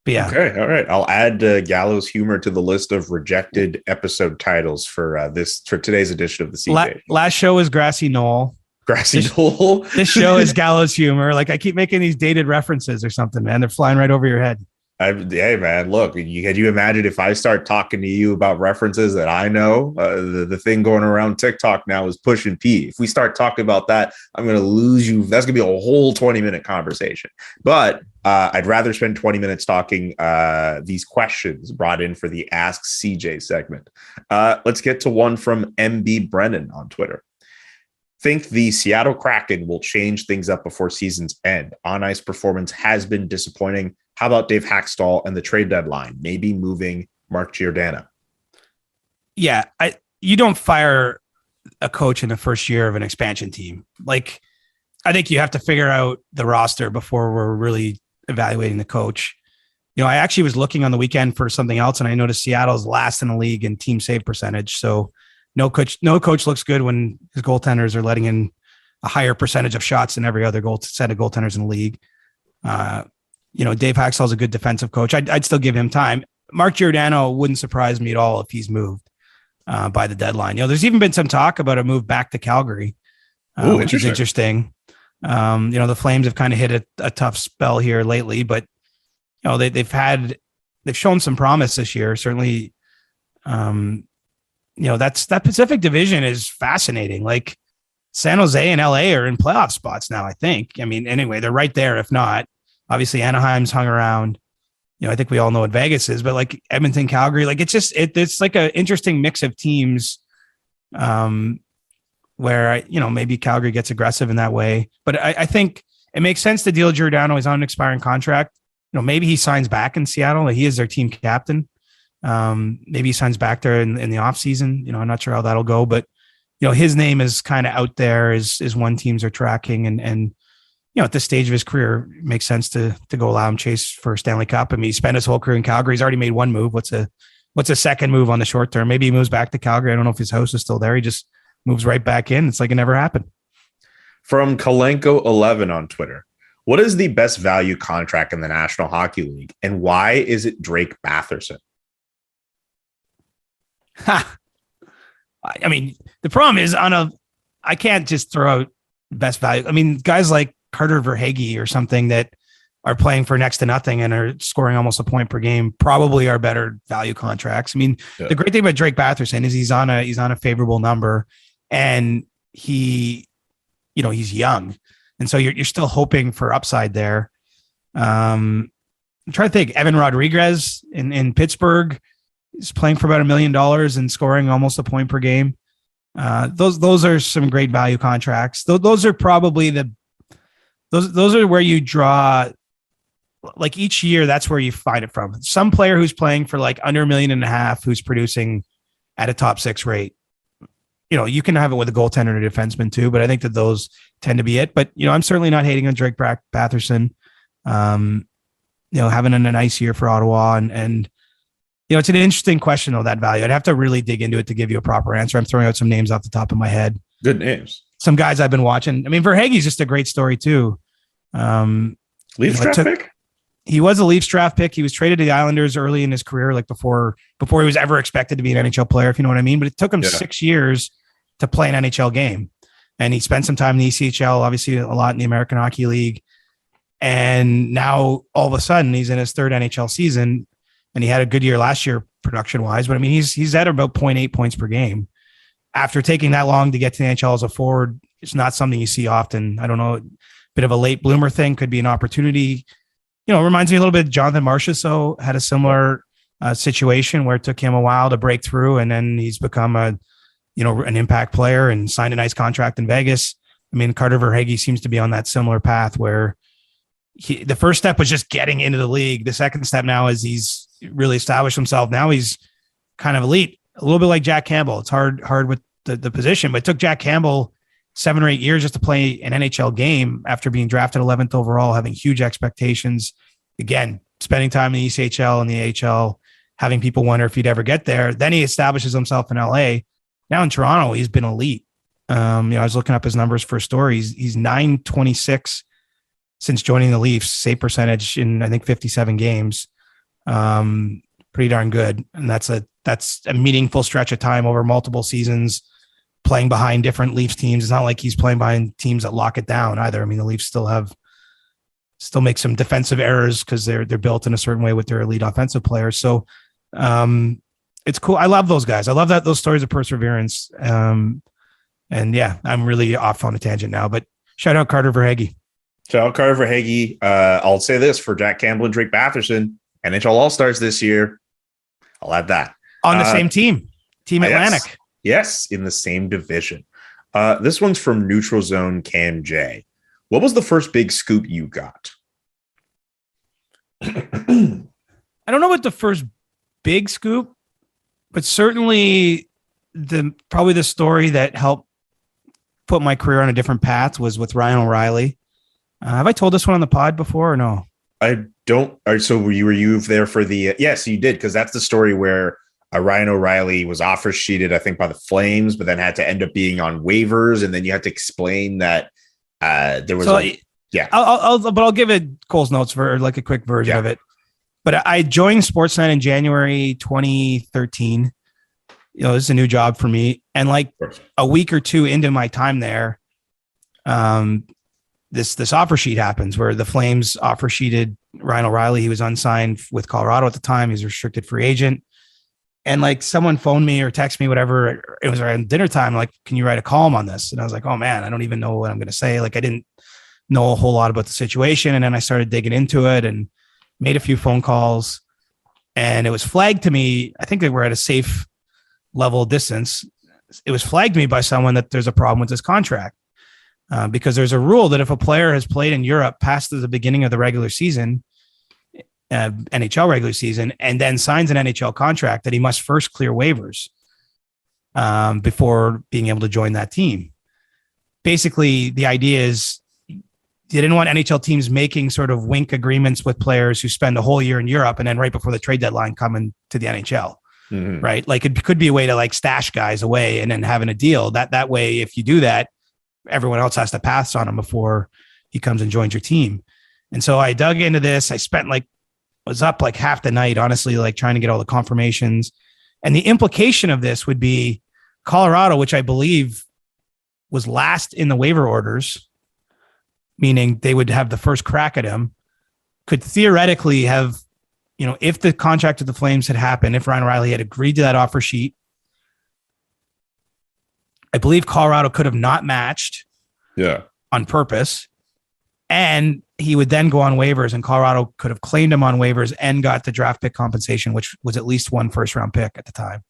yeah. Okay. All right. I'll add gallows humor to the list of rejected episode titles for today's edition of the CJ. Last show is Grassy Knoll. Knoll. This show is gallows humor. Like I keep making these dated references or something, man. They're flying right over your head. Hey man, look, could you imagine if I start talking to you about references that I know? The thing going around TikTok now is Push and P. If we start talking about that, I'm going to lose you. That's going to be a whole 20-minute conversation. But I'd rather spend 20 minutes talking these questions brought in for the Ask CJ segment. Let's get to one from MB Brennan on Twitter. Think the Seattle Kraken will change things up before season's end. On-ice performance has been disappointing. How about Dave Haxtell and the trade deadline? Maybe moving Mark Giordano. Yeah, you don't fire a coach in the first year of an expansion team. Like, I think you have to figure out the roster before we're really evaluating the coach. I actually was looking on the weekend for something else, and I noticed Seattle's last in the league in team save percentage. So no coach looks good when his goaltenders are letting in a higher percentage of shots than every other set of goaltenders in the league. Dave Haxtell's a good defensive coach. I'd still give him time. Mark Giordano wouldn't surprise me at all if he's moved by the deadline. There's even been some talk about a move back to Calgary, which is interesting. The Flames have kind of hit a tough spell here lately, but they've shown some promise this year. Certainly, that Pacific Division is fascinating. Like San Jose and LA are in playoff spots now, I think. I mean, anyway, they're right there. If not, obviously Anaheim's hung around. I think we all know what Vegas is, but like Edmonton, Calgary, like it's like an interesting mix of teams where, maybe Calgary gets aggressive in that way. But I think it makes sense to deal Giordano. He's on an expiring contract. Maybe he signs back in Seattle. He is their team captain. Maybe he signs back there in the off season. I'm not sure how that'll go, but his name is kind of out there as one teams are tracking and at this stage of his career, it makes sense to go allow him chase for Stanley Cup. I mean, he spent his whole career in Calgary. He's already made one move. What's a second move on the short term? Maybe he moves back to Calgary. I don't know if his house is still there. He just moves right back in. It's like it never happened. From Kalenko11 on Twitter, what is the best value contract in the National Hockey League, and why is it Drake Batherson? I mean, the problem is I can't just throw out best value. I mean, guys like Carter Verhaeghe or something that are playing for next to nothing and are scoring almost a point per game probably are better value contracts. I mean, The great thing about Drake Batherson is he's on a favorable number, and he's young. And so you're still hoping for upside there. I'm trying to think. Evan Rodriguez in Pittsburgh is playing for about $1 million and scoring almost a point per game. Those are some great value contracts. Those are probably those are where you draw like each year, that's where you find it from. Some player who's playing for like under $1.5 million, who's producing at a top 6 rate. You know, you can have it with a goaltender and a defenseman too, but I think that those tend to be it. But, you know, I'm certainly not hating on Drake Batherson. You know, having a nice year for Ottawa. And, you know, it's an interesting question, though, that value. I'd have to really dig into it to give you a proper answer. I'm throwing out some names off the top of my head. Good names. Some guys I've been watching. I mean, Verhaeghe's just a great story, too. Leafs draft pick? He was a Leafs draft pick. He was traded to the Islanders early in his career, like before he was ever expected to be an NHL player, if you know what I mean. But it took him 6 years to play an NHL game. And he spent some time in the ECHL, obviously a lot in the American Hockey League. And now all of a sudden he's in his 3rd NHL season, and he had a good year last year production wise. But I mean, he's at about 0.8 points per game. After taking that long to get to the NHL as a forward, it's not something you see often. I don't know, a bit of a late bloomer thing, could be an opportunity. You know, it reminds me a little bit of Jonathan Marchessault had a similar situation where it took him a while to break through, and then he's become an impact player and signed a nice contract in Vegas. I mean, Carter Verhaeghe seems to be on that similar path where the first step was just getting into the league. The second step now is he's really established himself. Now he's kind of elite, a little bit like Jack Campbell. It's hard with the position, but it took Jack Campbell 7 or 8 years just to play an NHL game after being drafted 11th overall, having huge expectations. Again, spending time in the ECHL and the AHL, having people wonder if he'd ever get there. Then he establishes himself in LA. Now in Toronto, he's been elite. I was looking up his numbers for a story. He's .926 since joining the Leafs, save percentage in, I think, 57 games. Pretty darn good. And that's a meaningful stretch of time over multiple seasons, playing behind different Leafs teams. It's not like he's playing behind teams that lock it down either. I mean, the Leafs still make some defensive errors because they're built in a certain way with their elite offensive players. So it's cool. I love those guys. I love those stories of perseverance. And yeah, I'm really off on a tangent now, but shout out Carter Verhaeghe. Shout out Carter Verhaeghe. I'll say this for Jack Campbell and Drake Batherson, NHL All-Stars this year. I'll add that. On the same team. Team Atlantic. Yes, in the same division. This one's from Neutral Zone Cam J. What was the first big scoop you got? I don't know what the first big scoop, but certainly probably the story that helped put my career on a different path was with Ryan O'Reilly. Have I told this one on the pod before or no? I don't. So were you there for the? Yes, you did, because that's the story where Ryan O'Reilly was offer sheeted, I think, by the Flames, but then had to end up being on waivers, and then you had to explain that there was. I'll give it Cole's notes for like a quick version of it. But I joined Sportsnet in January 2013. You know, this is a new job for me, and like a week or two into my time there, this offer sheet happens where the Flames offer sheeted Ryan O'Reilly. He was unsigned with Colorado at the time. He's a restricted free agent. And like someone phoned me or texted me, whatever. It was around dinner time. Like, can you write a column on this? And I was like, oh man, I don't even know what I'm going to say. Like, I didn't know a whole lot about the situation. And then I started digging into it and made a few phone calls, and it was flagged to me. I think they were at a safe level of distance. It was flagged to me by someone that there's a problem with this contract. Because there's a rule that if a player has played in Europe past the beginning of the regular season, NHL regular season, and then signs an NHL contract, that he must first clear waivers before being able to join that team. Basically, the idea is you didn't want NHL teams making sort of wink agreements with players who spend a whole year in Europe and then right before the trade deadline coming to the NHL, right? Like it could be a way to like stash guys away and then having a deal that way. If you do that, everyone else has to pass on him before he comes and joins your team. And so I dug into this. I spent was up like half the night, honestly, like trying to get all the confirmations. And the implication of this would be Colorado, which I believe was last in the waiver orders, meaning they would have the first crack at him, could theoretically have, you know, if the contract with the Flames had happened, if Ryan O'Reilly had agreed to that offer sheet, I believe Colorado could have not matched on purpose. And he would then go on waivers, and Colorado could have claimed him on waivers and got the draft pick compensation, which was at least one first round pick at the time.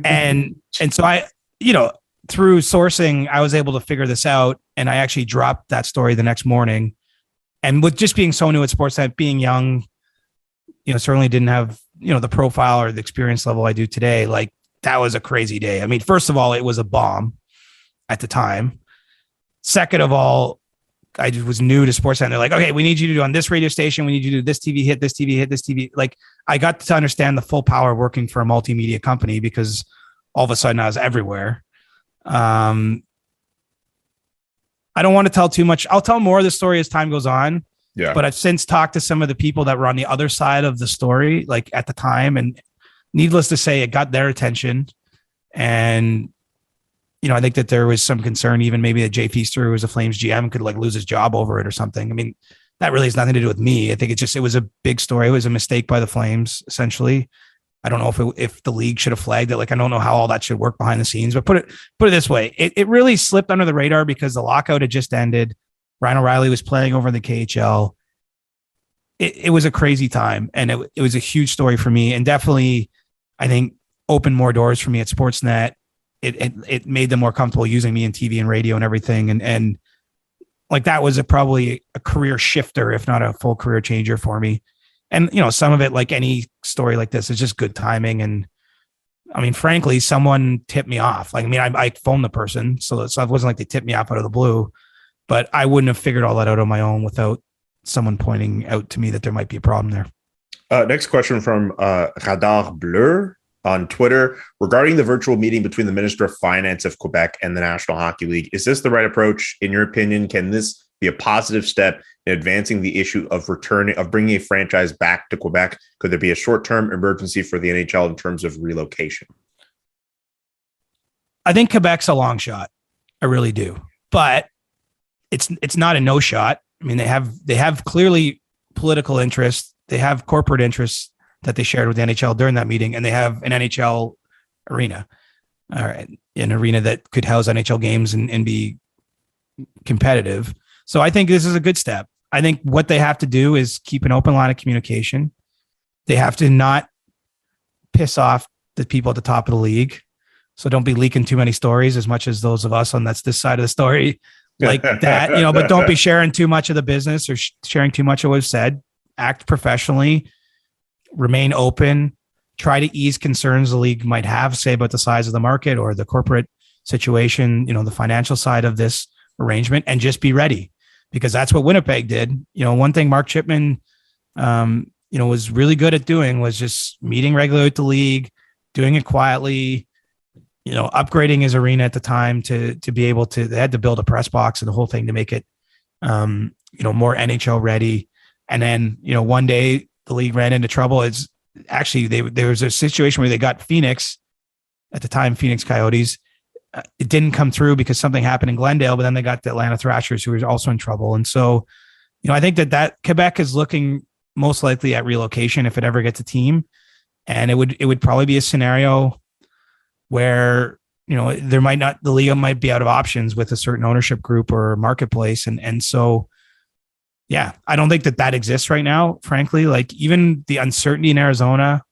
and so I, you know, through sourcing, I was able to figure this out. And I actually dropped that story the next morning And with just being so new at Sportsnet, being young, certainly didn't have, the profile or the experience level I do today. Like, that was a crazy day. I mean, first of all, it was a bomb at the time. Second of all, I was new to Sportsnet. They're like, okay, we need you to do on this radio station. We need you to do this TV hit, this TV hit, this TV. Like, I got to understand the full power of working for a multimedia company because all of a sudden I was everywhere. I don't want to tell too much. I'll tell more of the story as time goes on. Yeah. But I've since talked to some of the people that were on the other side of the story, like at the time, and needless to say, it got their attention. And, I think that there was some concern, even maybe that Jay Feaster, who was a Flames GM, could like lose his job over it or something. I mean, that really has nothing to do with me. I think it was a big story. It was a mistake by the Flames, essentially. I don't know if the league should have flagged it. Like, I don't know how all that should work behind the scenes, but put it this way. It really slipped under the radar because the lockout had just ended. Ryan O'Reilly was playing over in the KHL. It was a crazy time, and it was a huge story for me, and definitely, I think, opened more doors for me at Sportsnet. It made them more comfortable using me in TV and radio and everything, and like that was probably a career shifter, if not a full career changer for me. And some of it, like any story like this, is just good timing. And I mean, frankly, someone tipped me off. Like, I mean, I phoned the person, so it wasn't like they tipped me off out of the blue. But I wouldn't have figured all that out on my own without someone pointing out to me that there might be a problem there. Next question from Radar Bleu on Twitter regarding the virtual meeting between the Minister of Finance of Quebec and the National Hockey League. Is this the right approach? In your opinion, can this be a positive step in advancing the issue of bringing a franchise back to Quebec? Could there be a short-term emergency for the NHL in terms of relocation? I think Quebec's a long shot. I really do. But it's not a no shot. I mean, they have clearly political interests. They have corporate interests that they shared with the NHL during that meeting, and they have an NHL arena, an arena that could house NHL games and be competitive. So I think this is a good step. I think what they have to do is keep an open line of communication. They have to not piss off the people at the top of the league. So don't be leaking too many stories, as much as those of us on this side of the story like that, but don't be sharing too much of the business or sharing too much of what was said. Act professionally, remain open, try to ease concerns the league might have, say, about the size of the market or the corporate situation, the financial side of this arrangement, and just be ready, because that's what Winnipeg did. One thing Mark Chipman, was really good at doing was just meeting regularly with the league, doing it quietly, upgrading his arena at the time to be able to, they had to build a press box and the whole thing to make it, more NHL ready. And then, one day the league ran into trouble. It's actually, there was a situation where they got Phoenix at the time, Phoenix Coyotes. It didn't come through because something happened in Glendale, but then they got the Atlanta Thrashers, who were also in trouble. And so, I think that Quebec is looking most likely at relocation if it ever gets a team. And it would probably be a scenario where, the league might be out of options with a certain ownership group or marketplace. And so, yeah, I don't think that exists right now, frankly. Like, even the uncertainty in Arizona,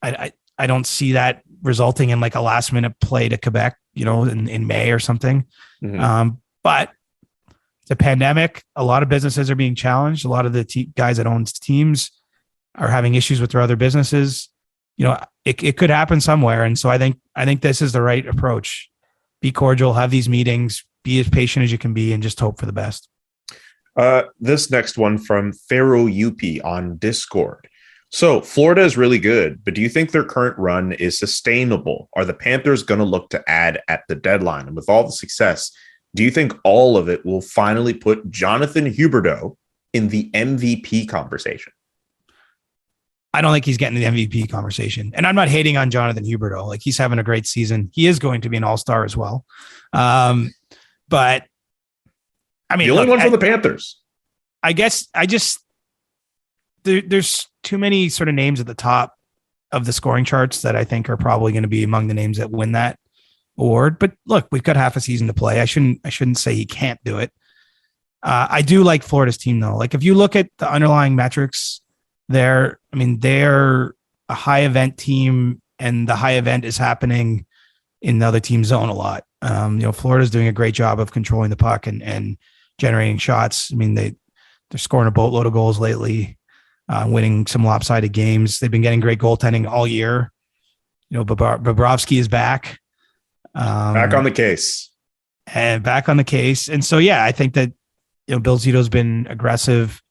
I don't see that resulting in like a last minute play to Quebec, in May or something. Mm-hmm. But the pandemic, a lot of businesses are being challenged. A lot of the guys that own teams are having issues with their other businesses. It could happen somewhere. And so I think this is the right approach. Be cordial, have these meetings, be as patient as you can be, and just hope for the best. This next one from Pharaoh UP on Discord. So Florida is really good, but do you think their current run is sustainable? Are the Panthers going to look to add at the deadline? And with all the success, do you think all of it will finally put Jonathan Huberdeau in the MVP conversation? I don't think he's getting the MVP conversation. And I'm not hating on Jonathan Huberdeau. Like, he's having a great season. He is going to be an all-star as well. But I mean, the only one from the Panthers. I guess there's too many sort of names at the top of the scoring charts that I think are probably going to be among the names that win that award. But look, we've got half a season to play. I shouldn't say he can't do it. I do like Florida's team though. Like, if you look at the underlying metrics there, I mean, they're a high event team, and the high event is happening in the other team's zone a lot. Florida's doing a great job of controlling the puck and generating shots. I mean, They're scoring a boatload of goals lately, winning some lopsided games. They've been getting great goaltending all year. You know, Bobrovsky is back. Back on the case. And back on the case. And so, yeah, I think that, you know, Bill Zito's been aggressive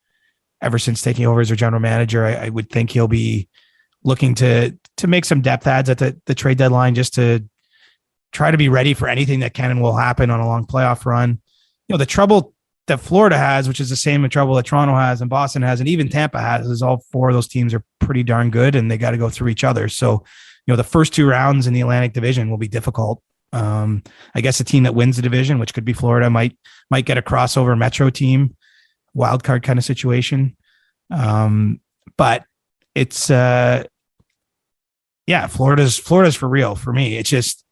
ever since taking over as their general manager. I would think he'll be looking to make some depth adds at the trade deadline, just to try to be ready for anything that can and will happen on a long playoff run. You know, the trouble that Florida has, which is the same trouble that Toronto has and Boston has, and even Tampa has, is all four of those teams are pretty darn good, and they got to go through each other. So, you know, the first two rounds in the Atlantic Division will be difficult. I guess the team that wins the division, which could be Florida, might get a crossover Metro team, wild card kind of situation. But it's Florida's for real for me. It's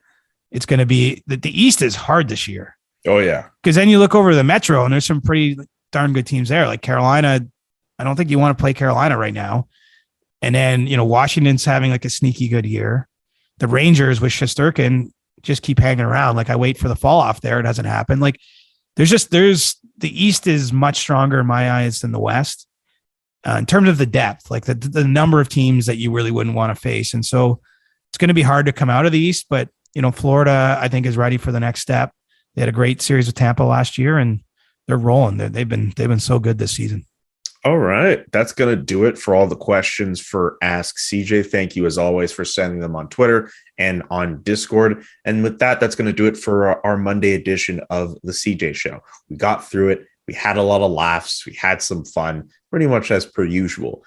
going to be the East is hard this year. Oh yeah. Because then you look over the Metro and there's some pretty darn good teams there. Like Carolina, I don't think you want to play Carolina right now. And then, you know, Washington's having like a sneaky good year. The Rangers with Shesterkin just keep hanging around. Like I wait for the fall off there. It doesn't happen. Like there's the East is much stronger in my eyes than the West in terms of the depth, like the number of teams that you really wouldn't want to face. And so it's going to be hard to come out of the East, but you know, Florida, I think, is ready for the next step. They had a great series with Tampa last year, and they're rolling. They've been so good this season. All right. That's going to do it for all the questions for Ask CJ. Thank you, as always, for sending them on Twitter and on Discord. And with that, that's going to do it for our Monday edition of the CJ Show. We got through it. We had a lot of laughs. We had some fun, pretty much as per usual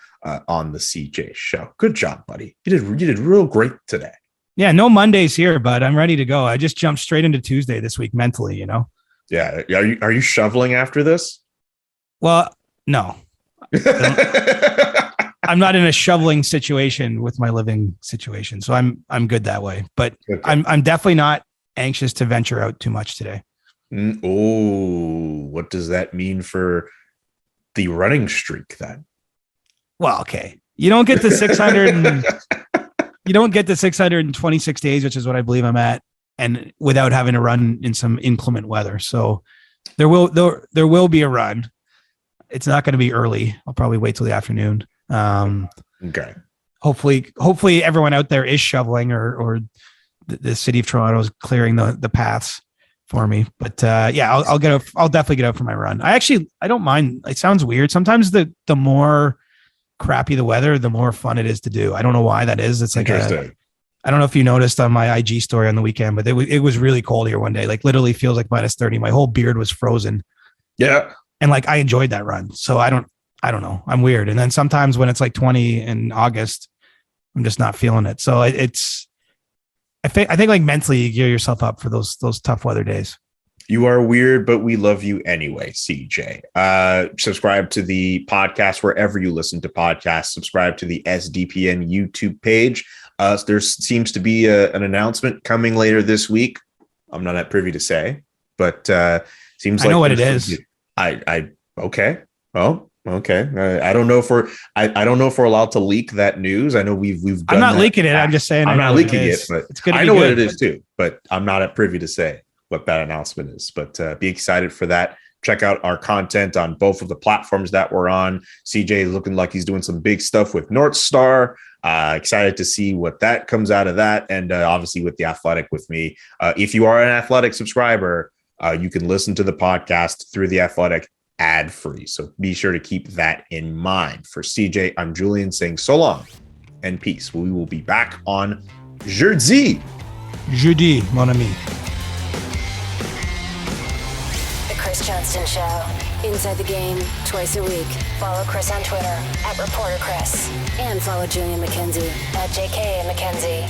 on the CJ Show. Good job, buddy. You did real great today. Yeah, no Mondays here, but I'm ready to go. I just jumped straight into Tuesday this week mentally, you know? Yeah. Are you shoveling after this? Well, no. I'm not in a shoveling situation with my living situation, so I'm good that way. But okay. I'm definitely not anxious to venture out too much today. Oh, what does that mean for the running streak then? Well, okay. You don't get to 600 you don't get to 626 days, which is what I believe I'm at, and without having to run in some inclement weather. So there will be a run. It's not going to be early. I'll probably wait till the afternoon. Okay. Hopefully everyone out there is shoveling or the city of Toronto is clearing the paths for me. But yeah, I'll definitely get out for my run. I don't mind. It sounds weird. Sometimes the more crappy the weather, the more fun it is to do. I don't know why that is. It's like I don't know if you noticed on my IG story on the weekend, but it was really cold here one day. Like literally feels like minus 30. My whole beard was frozen. Yeah. And like I enjoyed that run. So I don't know. I'm weird. And then sometimes when it's like 20 in August, I'm just not feeling it. So I think like mentally you gear yourself up for those tough weather days. You are weird, but we love you anyway, CJ. Subscribe to the podcast wherever you listen to podcasts. Subscribe to the SDPN YouTube page. There seems to be an announcement coming later this week. I'm not at privy to say, but seems like I know what it is. Okay. Well, okay. I don't know if we're allowed to leak that news. I know we've done I'm not leaking it. I'm just saying I'm not leaking it, but it's gonna I be know good. what it is too, but I'm not at privy to say what that announcement is, but be excited for that. Check out our content on both of the platforms that we're on. CJ is looking like he's doing some big stuff with North Star. Excited to see what that comes out of that. And obviously with The Athletic with me. If you are an Athletic subscriber, you can listen to the podcast through The Athletic ad-free. So be sure to keep that in mind. For CJ, I'm Julian saying so long and peace. We will be back on Jeudi, mon ami. The Chris Johnston Show. Inside the game, twice a week. Follow Chris on Twitter @ReporterChris. And follow Julian McKenzie @JK McKenzie.